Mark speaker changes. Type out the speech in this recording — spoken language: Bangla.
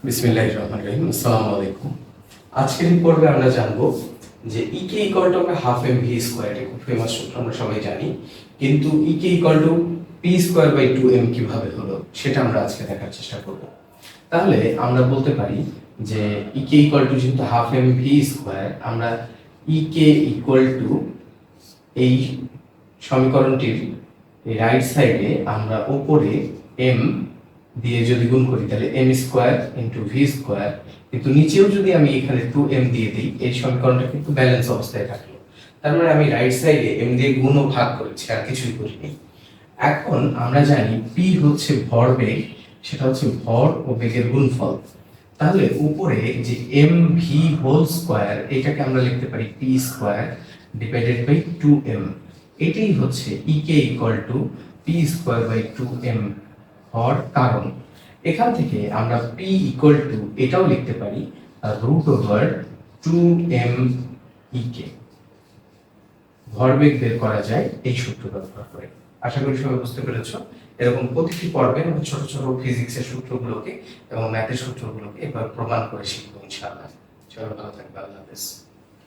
Speaker 1: বিসমিল্লাহির রহমানির রহিম। আসসালামু আলাইকুম। আজকের এই পর্বে আমরা জানবো যে ইকে ইকুয়াল টু আমরা হাফ এম ভি স্কোয়ার, এটা খুব ফেমাস সূত্র, আমরা সবাই জানি। কিন্তু E K equal to P square by two M কিভাবে হলো সেটা আমরা আজকে দেখার চেষ্টা করব। তাহলে আমরা বলতে পারি যে ইকে ইকুয়াল টু যেহেতু হাফ এম ভি স্কোয়ার, আমরা ইকে ইকুয়াল টু এই সমীকরণটির রাইট সাইডে আমরা উপরে এম দিয়ে যদি গুণ করি তাহলে M square into V square, কিন্তু নিচেও যদি আমি এখানে টু এম দিয়ে দিই এই সমীকরণটা কিন্তু ব্যালেন্স অবস্থায় থাকলো। তার মানে আমি রাইট সাইডে এম দিয়ে গুণ ও ভাগ করেছি, আর কিছুই করিনি। এখন আমরা জানি পি হচ্ছে ভরবেগ, সেটা হচ্ছে ভর ও বেগের গুণফল। তাহলে উপরে যে এম ভি হোল স্কোয়ার, এটাকে আমরা লিখতে পারি P square divided by two M. এটাই হচ্ছে E K equal to P square by two M হওয়ার কারণ। এখান থেকে আমরা পি ইকুয়াল টু এটাও লিখতে পারি রুট ওভার টু এম ইকে। ভরবেগ বের করা যায় এই সূত্র ব্যবহার করে। আশা করি সবাই বুঝতে পেরেছো। এরকম প্রতিটি পর্বে আমরা ছোট ছোট ফিজিক্সের সূত্রগুলোকে এবং ম্যাথের সূত্রগুলোকে এবার প্রমাণ করে শিখবো ইনশাআল্লাহ। চলো, ভালো থাকবে। আল্লাহ হাফেজ।